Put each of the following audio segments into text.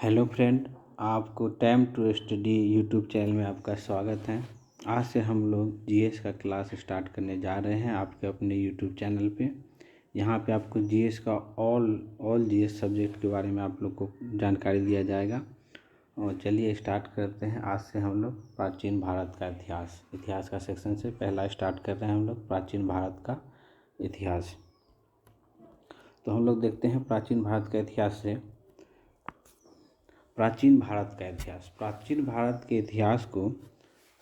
Hello friend, आपको time to study YouTube channel में आपका स्वागत है। आज से हम लोग जीएस का क्लास स्टार्ट करने जा रहे हैं आपके अपने यूट्यूब चैनल पे। यहाँ पे आपको जीएस का ऑल जीएस सब्जेक्ट के बारे में आप लोग को जानकारी दिया जाएगा। और चलिए स्टार्ट करते हैं। आज से हम लोग प्राचीन भारत का इतिहास का सेक्शन से पहला स्टार्ट कर रहे हैं हम लोग प्राचीन भारत का इतिहास। तो हम लोग देखते हैं प्राचीन भारत का इतिहास से प्राचीन भारत के इतिहास को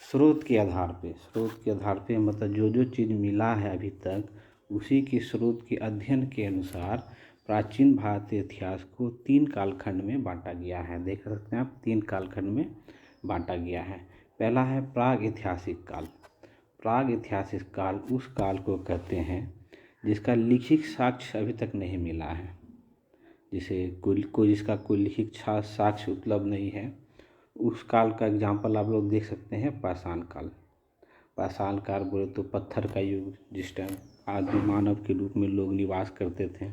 स्रोत के आधार पे मतलब जो चीज़ मिला है अभी तक उसी के स्रोत के अध्ययन के अनुसार प्राचीन भारतीय इतिहास को 3 कालखंड में बांटा गया है। देख सकते हैं आप, 3 कालखंड में बांटा गया है। पहला है प्राग ऐतिहासिक काल उस काल को कहते हैं जिसका लिखित साक्ष्य अभी तक नहीं मिला है, जिसे जिसका कोई लिखित साक्ष्य उपलब्ध नहीं है। उस काल का एग्जाम्पल आप लोग देख सकते हैं पाषाण काल बोले तो पत्थर का युग, जिस टाइम आदि मानव के रूप में लोग निवास करते थे।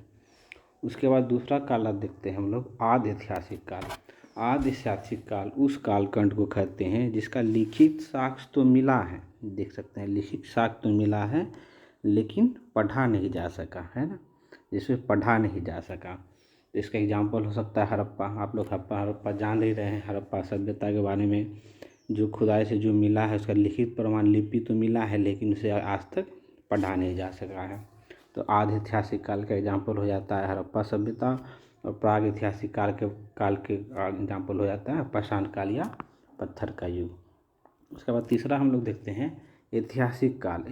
उसके बाद दूसरा काल देखते हैं हम लोग आदि ऐतिहासिक काल उस कालखंड को कहते हैं जिसका लिखित साक्ष्य तो मिला है। देख सकते हैं लिखित साक्ष्य तो मिला है लेकिन पढ़ा नहीं जा सका है ना, जिसमें पढ़ा नहीं जा सका। तो इसका एग्जाम्पल हो सकता है हड़प्पा। आप लोग हड़प्पा जान ही रहे हैं। हड़प्पा सभ्यता के बारे में जो खुदाई से जो मिला है उसका लिखित प्रमाण लिपि तो मिला है लेकिन उसे आज तक पढ़ा नहीं जा सका है। तो आधि ऐतिहासिक काल का एग्जाम्पल हो जाता है हड़प्पा सभ्यता, और प्राग ऐतिहासिक काल के एग्जाम्पल हो जाता है पाषाण काल या पत्थर का युग। उसके बाद तीसरा हम लोग देखते हैं ऐतिहासिक काल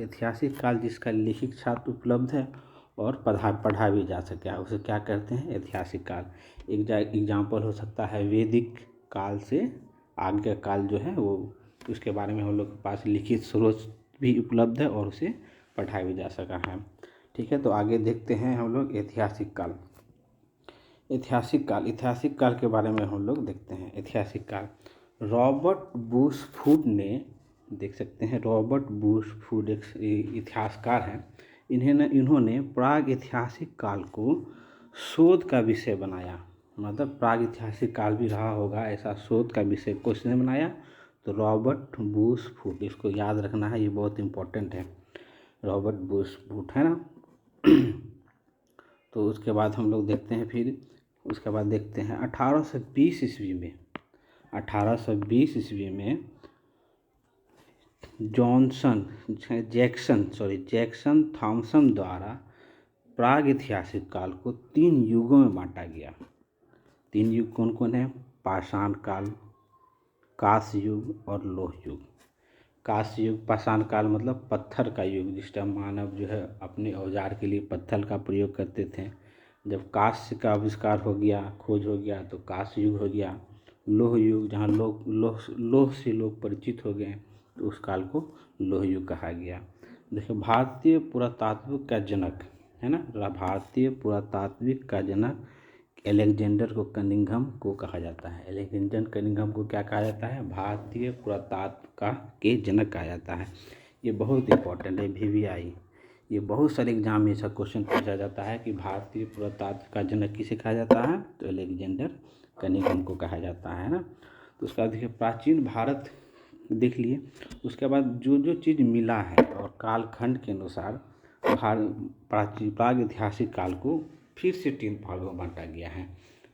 जिसका लिखित साक्ष्य उपलब्ध है और पढ़ा भी जा सके, उसे क्या कहते हैं ऐतिहासिक काल। एग्जाम्पल हो सकता है वैदिक काल से आगे का काल जो है वो, उसके बारे में हम लोग के पास लिखित स्रोत भी उपलब्ध है और उसे पढ़ा भी जा सका है। ठीक है, तो आगे देखते हैं हम लोग ऐतिहासिक काल के बारे में हम लोग देखते हैं। ऐतिहासिक काल रॉबर्ट बूसफूड ने, देख सकते हैं रॉबर्ट बूसफूड एक इतिहासकार हैं। इन्होंने प्राग ऐतिहासिक काल को शोध का विषय बनाया। मतलब प्राग ऐतिहासिक काल भी रहा होगा ऐसा शोध का विषय किसने बनाया, तो रॉबर्ट बूसफूड। इसको याद रखना है, ये बहुत इम्पोर्टेंट है, रॉबर्ट बूसफूड है ना। तो उसके बाद हम लोग देखते हैं उसके बाद देखते हैं 1820 ईस्वी में जैक्सन थॉमसन द्वारा प्राग ऐतिहासिक काल को 3 युगों में बांटा गया। 3 युग कौन कौन है? पाषाण काल, कांस्य युग और लोह युग। कांस्य युग, पाषाण काल मतलब पत्थर का युग, जिस टाइम मानव जो है अपने औजार के लिए पत्थर का प्रयोग करते थे। जब कांस्य का आविष्कार हो गया, खोज हो गया, तो कांस्य युग हो गया। लोह युग, जहाँ लोह से लोग परिचित हो गए, तो उस काल को लोह युग कहा गया। देखिए भारतीय पुरातात्विक का जनक है ना, भारतीय पुरातात्विक का जनक एलेक्जेंडर को कनिंघम को कहा जाता है। एलेक्जेंडर कनिंघम को क्या कहा जाता है? भारतीय पुरातत्व का के जनक कहा जाता है। ये बहुत इंपॉर्टेंट है, VVI। ये बहुत सारे एग्जाम में ऐसा क्वेश्चन पूछा जाता है कि भारतीय पुरातत्व का जनक किसे कहा जाता है, तो एलेक्जेंडर कनिंघम को कहा जाता है ना। तो उसका देखिए प्राचीन भारत देख लिए। उसके बाद जो चीज़ मिला है और कालखंड के अनुसार प्राग ऐतिहासिक काल को फिर से 3 भागों में बांटा गया है।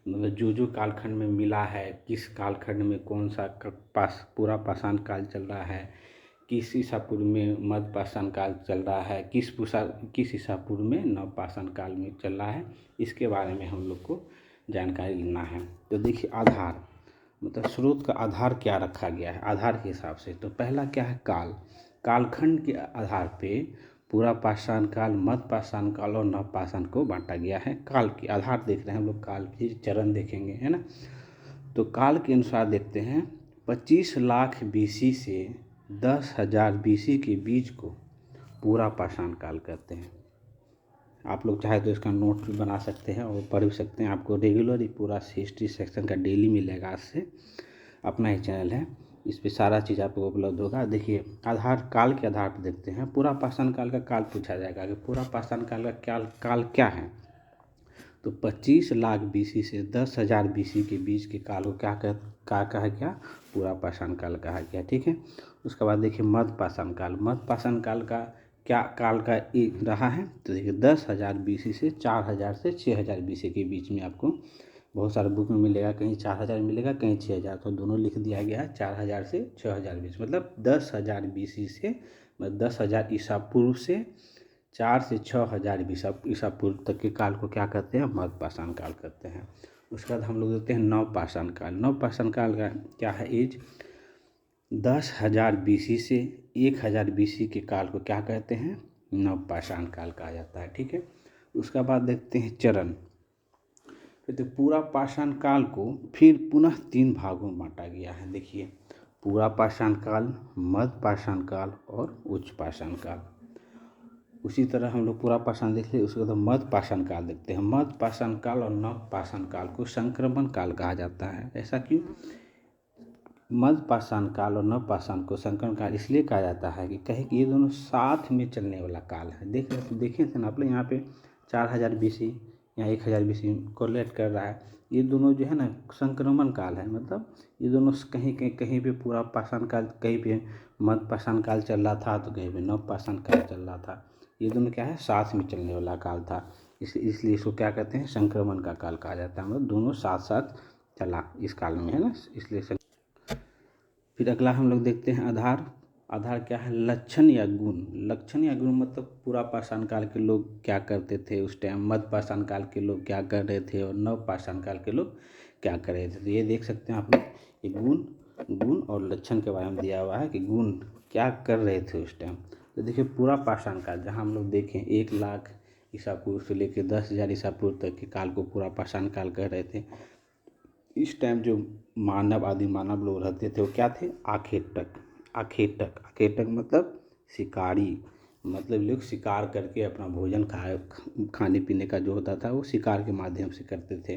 मतलब जो कालखंड में मिला है, किस कालखंड में कौन सा पूरा पाषाण काल चल रहा है, किस ईसा पूर्व में मध्य पाषाण काल चल रहा है, किस ईसा पूर्व में नव पाषाण काल में चल रहा है, इसके बारे में हम लोग को जानकारी लेना है। तो देखिए आधार, मतलब स्रोत का आधार क्या रखा गया है आधार के हिसाब से। तो पहला क्या है? कालखंड के आधार पे पूरा पाषाण काल, मध्य पाषाण काल और नव पाषाण को बांटा गया है। काल के आधार देख रहे हैं हम लोग, काल के चरण देखेंगे है ना। तो काल के अनुसार देखते हैं 25 लाख BC से 10,000 BC के बीच को पूरा पाषाण काल कहते हैं। आप लोग चाहे तो इसका नोट भी बना सकते हैं और पढ़ भी सकते हैं। आपको रेगुलर पूरा हिस्ट्री सेक्शन का डेली मिलेगा। आज से अपना ही चैनल है, इस पे सारा चीज़ आपको उपलब्ध होगा। देखिए आधार, काल के आधार पर देखते हैं। पूरा पाषाण काल का काल पूछा जाएगा कि पूरा पाषाण काल का काल क्या है, तो 25 लाख BC से 10,000 BC के बीच के काल को क्या कहा गया, पूरा पाषाण काल कहा गया। ठीक है। उसके बाद देखिए मध्य पाषाण काल। मध्य पाषाण काल का क्या काल का एक रहा है, तो देखिए 10,000 BC से 4,000 से 6,000 BC के बीच में आपको बहुत सारे बुक में मिलेगा, कहीं 4,000 मिलेगा, कहीं 6,000, तो दोनों लिख दिया गया है 4,000 से 6,000 बीच, मतलब 10,000 BC से, मतलब 10,000 ईसा पूर्व से 4 से 6,000 ईसा पूर्व तक के काल को क्या कहते हैं, मध्य पाषाण काल कहते हैं। उसके बाद हम लोग देखते हैं नव पाषाण काल। नव पाषाण काल का क्या है एज, 10,000 BC से 1,000 BC के काल को क्या कहते हैं, नव पाषाण काल कहा जाता है। ठीक है। उसके बाद देखते हैं चरण। तो पूरा पाषाण काल को फिर पुनः 3 भागों में बांटा गया है। देखिए पूरा पाषाण काल, मध्य पाषाण काल और उच्च पाषाण काल। उसी तरह हम लोग पूरा पाषाण देख लिए, उसके बाद मध्य पाषाण काल देखते हैं। मध्य पाषाण काल और नव पाषाण काल को संक्रमण काल कहा जाता है। ऐसा क्यों, मध्य पाषाण काल और नव पाषाण को संक्रमण काल इसलिए कहा जाता है कि कहे कि ये दोनों साथ में चलने वाला काल है। देखें थे ना आप लोग, यहाँ पे 4,000 BC, यहाँ 1,000 BC कोरिलेट कर रहा है। ये दोनों जो है ना संक्रमण काल है, मतलब ये दोनों कहीं पे पूरा पाषाण काल, कहीं पे मध्य पाषाण काल चल रहा था, तो कहीं पे नव पाषाण काल चल रहा था। ये दोनों क्या है, साथ में चलने वाला काल था, इसलिए इसको क्या कहते हैं, संक्रमण का काल कहा जाता है। मतलब दोनों साथ साथ चला इस काल में, है ना, इसलिए। फिर अगला हम लोग देखते हैं आधार। आधार क्या है, लक्षण या गुण। लक्षण या गुण मतलब पूरा पाषाण काल के लोग क्या करते थे उस टाइम, मध्य पाषाण काल के लोग क्या कर रहे थे, और नव पाषाण काल के लोग क्या कर रहे थे। तो ये देख सकते हैं आप लोग, ये गुण और लक्षण के बारे में दिया हुआ है कि गुण क्या कर रहे थे उस टाइम। तो देखिए पूरा पाषाण काल जहाँ हम लोग देखें 1 लाख ईसा पूर्व से लेकर 10,000 ईसा पूर्व तक के काल को पूरा पाषाण काल कह रहे थे। इस टाइम जो आदि मानव लोग रहते थे वो क्या थे, आखेटक मतलब शिकारी, मतलब लोग शिकार करके अपना भोजन खाने पीने का जो होता था वो शिकार के माध्यम से करते थे।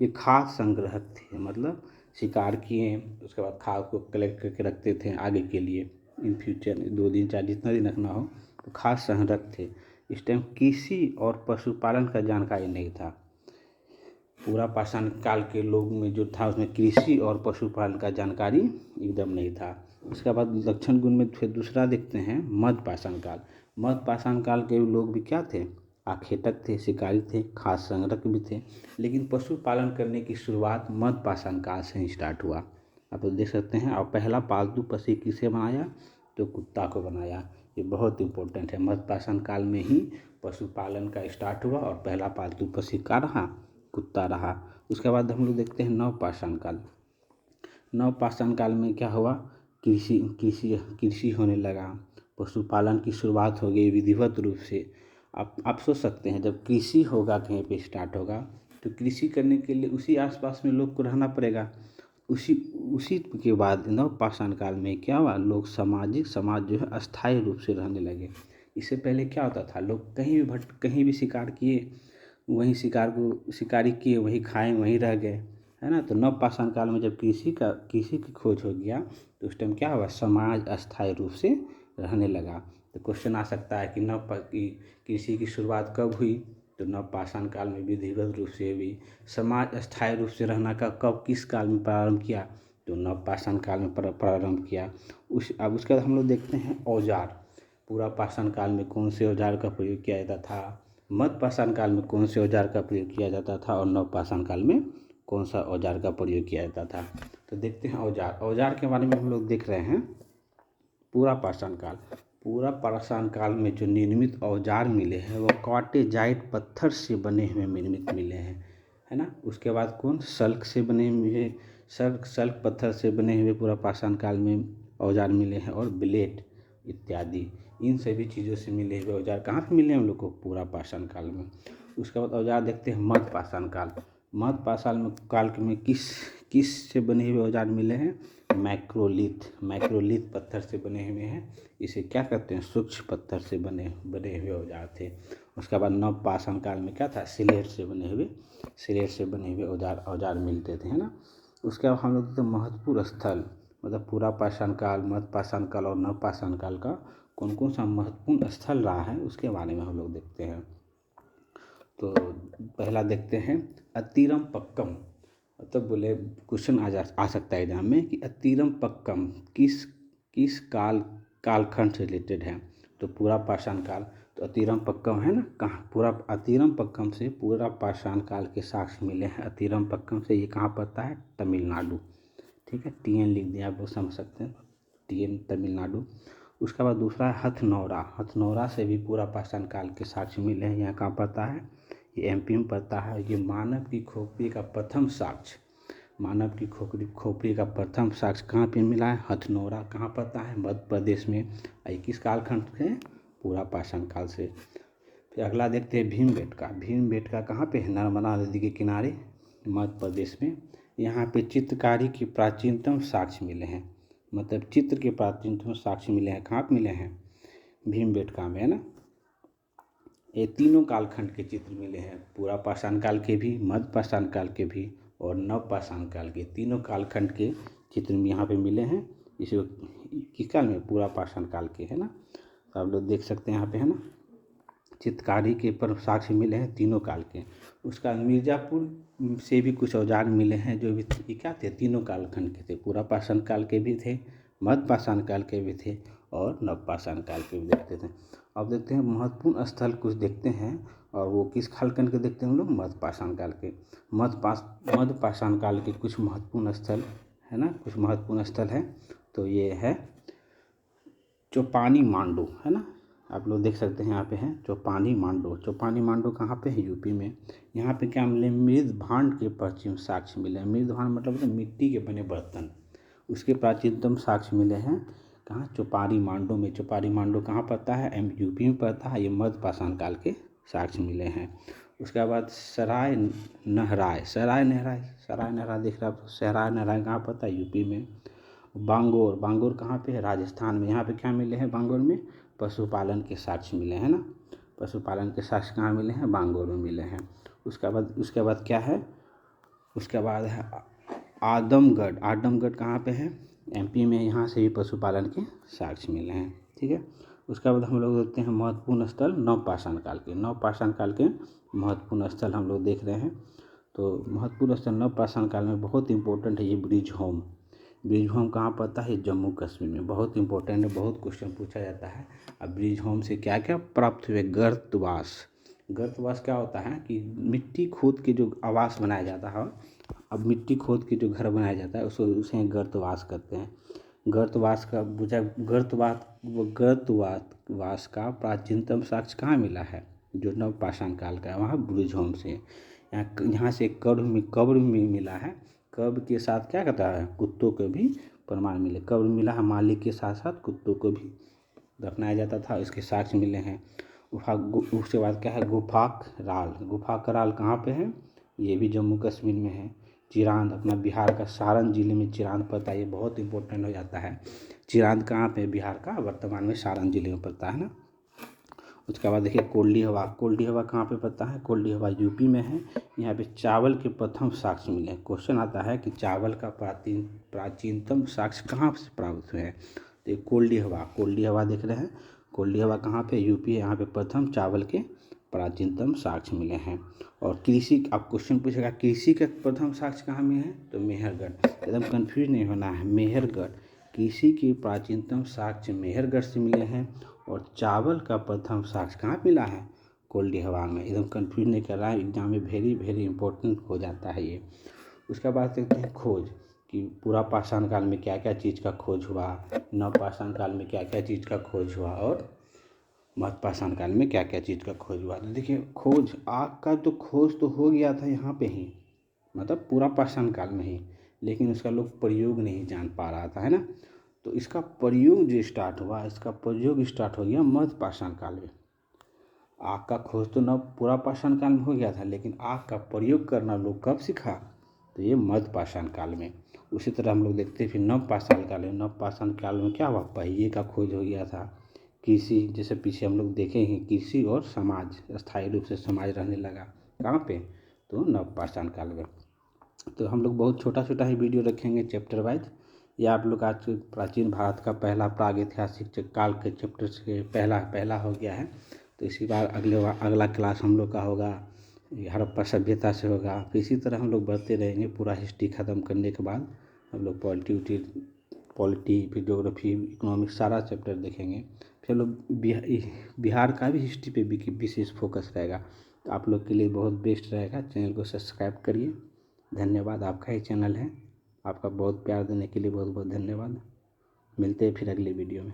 ये खाद्य संग्रहक थे, मतलब शिकार किए उसके बाद खाद्य को कलेक्ट करके रखते थे आगे के लिए, इन फ्यूचर 2 दिन 4 जितना दिन रखना हो, तो खाद्य संग्रहक थे। इस टाइम कृषि और पशुपालन का जानकारी नहीं था। पूरा पाषाण काल के लोग में जो था उसमें कृषि और पशुपालन का जानकारी एकदम नहीं था। उसके बाद लक्षण गुण में फिर दूसरा देखते हैं मध्य पाषाण काल। मध्य पाषाण काल के लोग भी क्या थे, आखेटक थे, शिकारी थे, खाद्य संग्रहक भी थे। लेकिन पशुपालन करने की शुरुआत मध्य पाषाण काल से ही स्टार्ट हुआ। आप देख सकते हैं। और पहला पालतू पशु किसे बनाया, तो कुत्ता को बनाया। ये बहुत इंपॉर्टेंट है। मध्य पाषाण काल में ही पशुपालन का स्टार्ट हुआ और पहला पालतू पशु क्या रहा, कुत्ता रहा। उसके बाद हम लोग देखते हैं नव पाषाण काल। नव पाषाण काल में क्या हुआ, कृषि होने लगा, पशुपालन की शुरुआत हो गई विधिवत रूप से। आप सोच सकते हैं जब कृषि होगा कहीं पे स्टार्ट होगा, तो कृषि करने के लिए उसी आसपास में लोग को रहना पड़ेगा। उसी के बाद नव पाषाण काल में क्या हुआ, लोग समाज जो है अस्थायी रूप से रहने लगे। इससे पहले क्या होता था, लोग कहीं भी शिकार किए, वहीं शिकारी किए, वहीं खाए, वहीं रह गए, है ना। तो नव पाषाण काल में जब कृषि की खोज हो गया, तो उस टाइम क्या हुआ, समाज अस्थायी रूप से रहने लगा। तो क्वेश्चन आ सकता है कि कृषि की शुरुआत कब हुई, तो नव पाषाण काल में विधिवत रूप से हुई। समाज अस्थायी रूप से रहना का कब किस काल में प्रारंभ किया, तो नव पाषाण काल में प्रारंभ किया। अब उसके बाद हम लोग देखते हैं औजार। पूरा पाषाण काल में कौन से औजार का प्रयोग किया जाता था, मध्य पाषाण काल में कौन से औजार का प्रयोग किया जाता था, और नव पाषाण काल में कौन सा औजार का प्रयोग किया जाता था। तो देखते हैं औजार के बारे में हम लोग देख रहे हैं। पूरा पाषाण काल में जो निर्मित औजार मिले हैं वो क्वार्टेजाइट पत्थर से बने हुए निर्मित मिले हैं, है ना। उसके बाद कौन, सल्क से बने हुए, सल्क पत्थर से बने हुए पूरा पाषाण काल में औजार मिले हैं, और ब्लेड इत्यादि इन सभी चीज़ों से मिले हुए औजार कहाँ पे मिले हैं हम लोग को, पूरा पाषाण काल में। उसके बाद औजार देखते हैं मध्य पाषाण काल। मध्य पाषाण काल में किस से बने हुए औजार मिले हैं, मैक्रोलिथ पत्थर से बने हुए हैं। इसे क्या कहते हैं, सूक्ष्म पत्थर से बने हुए औजार थे। उसके बाद नव पाषाण काल में क्या था, सिलेट से बने हुए औजार मिलते थे, है ना। उसके बाद हम लोग तो महत्वपूर्ण स्थल, मतलब पूरा पाषाण काल, मध्य पाषाण काल और नव पाषाण काल का कौन कौन सा महत्वपूर्ण स्थल रहा है उसके बारे में हम लोग देखते हैं। तो पहला देखते हैं अतीरम पक्कम। मतलब बोले क्वेश्चन आ सकता है एग्जाम में कि अतीरम पक्कम किस किस कालखंड से रिलेटेड है। तो पूरा पाषाण काल, तो अतीरम पक्कम है ना, कहाँ पूरा अतीरम पक्कम से पूरा पाषाण काल के साक्ष्य मिले हैं। अतीरम पक्कम से ये कहाँ पड़ता है, तमिलनाडु। ठीक है, TN लिख दिया, आप लोग समझ सकते हैं, TN तमिलनाडु। उसके बाद दूसरा है हथनौरा। हथनौरा से भी पूरा पाषाण काल के साक्ष्य मिले हैं। यहाँ कहाँ पड़ता है, ये MP में पड़ता है। ये मानव की खोपड़ी का प्रथम साक्ष्य, मानव की खोपड़ी का प्रथम साक्ष्य कहाँ पे मिला है, हथनौरा। कहाँ पड़ता है, मध्य प्रदेश में। किस कालखंड से, पूरा पाषाण काल से। फिर अगला देखते हैं भीमबेटका। भीमबेटका कहाँ पे है, नर्मदा नदी के किनारे, मध्य प्रदेश में। यहाँ पे चित्रकारी के प्राचीनतम साक्ष्य मिले हैं। मतलब चित्र के प्राचीनतम साक्ष्य मिले हैं, कहाँ पे मिले हैं, भीमबेटका में, है ना। ये तीनों कालखंड के चित्र मिले हैं, पूरा पाषाण काल के भी, मध्य पाषाण काल के भी और नव पाषाण काल के। तीनों कालखंड के चित्र यहाँ पे मिले हैं। इसे किस काल में, पूरा पाषाण काल के, है ना। तो आप लोग देख सकते हैं यहाँ पे, है ना, चित्रकारी के पर साक्ष्य मिले हैं तीनों काल के। उसका मिर्ज़ापुर से भी कुछ औजार मिले हैं जो भी क्या थे, तीनों कालखंड के थे। पूरा पाषाण काल के भी थे, मध्य पाषाण काल के भी थे और नव पाषाण काल के भी देखते थे। अब देखते हैं महत्वपूर्ण स्थल कुछ देखते हैं, और वो किस कालखंड के देखते हैं हम लोग, मध्य पाषाण काल के। मध्य पाषाण काल के कुछ महत्वपूर्ण स्थल, है ना, कुछ महत्वपूर्ण स्थल है। तो ये है चौपानी मांडू, है ना, आप लोग देख सकते हैं यहाँ पे है चौपानी मांडू। चौपानी मांडू कहाँ पे है, यूपी में। यहाँ पे क्या मिले, मृद भांड के प्राचीन साक्ष्य मिले हैं। मृद भांड मतलब मिट्टी के बने बर्तन, उसके प्राचीनतम साक्ष्य मिले हैं कहाँ, चौपानी मांडू में। चौपानी मांडू कहाँ पड़ता है, यूपी में पड़ता है। ये मध्य पाषाण काल के साक्ष्य मिले हैं। उसके बाद सराय नहराय देख रहे आप, सराय नहराय कहाँ पड़ता है, यूपी में। बांगोर कहाँ पे है, राजस्थान में। यहाँ पे क्या मिले हैं, बांगोर में पशुपालन के साक्ष्य मिले हैं ना। पशुपालन के साक्ष्य कहाँ मिले हैं, बांगोर में मिले हैं। उसके बाद क्या है, उसके बाद है आदमगढ़ कहाँ पे है, MP में। यहाँ से भी पशुपालन के साक्ष्य मिले हैं। ठीक है, उसके बाद हम लोग देखते हैं महत्वपूर्ण स्थल नव पाषाण काल के। नव पाषाण काल के महत्वपूर्ण स्थल हम लोग देख रहे हैं। तो महत्वपूर्ण स्थल नव पाषाण काल में बहुत इंपॉर्टेंट है ये ब्रिज होम। ब्रिज होम कहाँ पड़ता है, जम्मू कश्मीर में। बहुत इंपॉर्टेंट है, बहुत क्वेश्चन पूछा जाता है। अब ब्रिज होम से क्या क्या प्राप्त हुए, गर्तवास क्या होता है कि मिट्टी खोद के जो आवास बनाया जाता है, अब मिट्टी खोद के जो घर बनाया जाता है उसको उसे गर्तवास कहते हैं। गर्तवास का प्राचीनतम साक्ष्य कहाँ मिला है, जो नव पाषाण काल का है, वहाँ ब्रिज होम से। यहाँ से कब्र में मिला है। कब्र के साथ क्या कहता है, कुत्तों को भी प्रमाण मिले। कब्र मिला है, मालिक के साथ साथ कुत्तों को भी दफनाया जाता था, इसके साक्ष्य मिले हैं। उसके बाद क्या है, गुफा कराल कहाँ पे है, ये भी जम्मू कश्मीर में है। चिरांद अपना बिहार का सारण जिले में चिरांद पड़ता है, ये बहुत इंपॉर्टेंट हो जाता है। चिरांद कहाँ पे, बिहार का वर्तमान में सारण जिले में पड़ता है ना। उसके बाद देखिए कोल्डी हवा कहाँ पे पड़ता है, कोल्डी हवा यूपी में है। यहाँ पे चावल के प्रथम साक्ष्य मिले हैं। क्वेश्चन आता है कि चावल का प्राचीनतम साक्ष्य कहाँ से प्राप्त हुए हैं। तो ये कोल्डी हवा देख रहे हैं, कोल्डी हवा कहाँ पे, यूपी है। यहाँ पे प्रथम चावल के प्राचीनतम साक्ष्य मिले हैं। और कृषि, आप क्वेश्चन पूछेगा कृषि का प्रथम साक्ष्य कहाँ मिले हैं, तो मेहरगढ़। एकदम कंफ्यूज नहीं होना है, मेहरगढ़। कृषि के प्राचीनतम साक्ष्य मेहरगढ़ से मिले हैं। और चावल का प्रथम साक्ष्य कहाँ मिला है, कोल्डी हवा में। एकदम कंफ्यूज नहीं कर रहा है, एग्जाम में वेरी वेरी इंपॉर्टेंट हो जाता है ये। उसके बाद देखते हैं खोज, कि पूरा पाषाण काल में क्या क्या चीज़ का खोज हुआ, नव पाषाण काल में क्या क्या चीज़ का खोज हुआ, और मध्य पाषाण काल में क्या क्या चीज़ का खोज हुआ। तो देखिए खोज, आग का तो खोज तो हो गया था यहाँ पे ही, मतलब पूरा पाषाण काल में ही, लेकिन उसका लोग प्रयोग नहीं जान पा रहा था, है ना। तो इसका प्रयोग जो स्टार्ट हुआ, इसका प्रयोग स्टार्ट हो गया मध्य पाषाण काल में। आग का खोज तो न पूरा पाषाण काल में हो गया था, लेकिन आग का प्रयोग करना लोग कब सीखा, तो ये मध्य पाषाण काल में। उसी तरह हम लोग देखते हैं फिर नव पाषाण काल में। नव पाषाण काल में क्या हुआ, पहिए का खोज हो गया था। कृषि, जैसे पीछे हम लोग देखे हैं, कृषि और समाज, स्थायी रूप से समाज रहने लगा कहाँ पे, तो नव पाषाण काल में। तो हम लोग बहुत छोटा छोटा ही वीडियो रखेंगे चैप्टर वाइज। ये आप लोग आज प्राचीन भारत का पहला प्रागैतिहासिक काल के चैप्टर से पहला हो गया है। तो इसी बार अगला क्लास हम लोग का होगा ये हड़प्पा सभ्यता से होगा। फिर इसी तरह हम लोग बढ़ते रहेंगे। पूरा हिस्ट्री ख़त्म करने के बाद हम लोग पॉलिटी फिर ज्योग्राफी इकोनॉमिक्स सारा चैप्टर देखेंगे। फिर हम लोग बिहार का भी हिस्ट्री पे विशेष फोकस रहेगा। तो आप लोग के लिए बहुत बेस्ट रहेगा। चैनल को सब्सक्राइब करिए। धन्यवाद, आपका ही चैनल है। आपका बहुत प्यार देने के लिए बहुत बहुत धन्यवाद। मिलते हैं फिर अगले वीडियो में।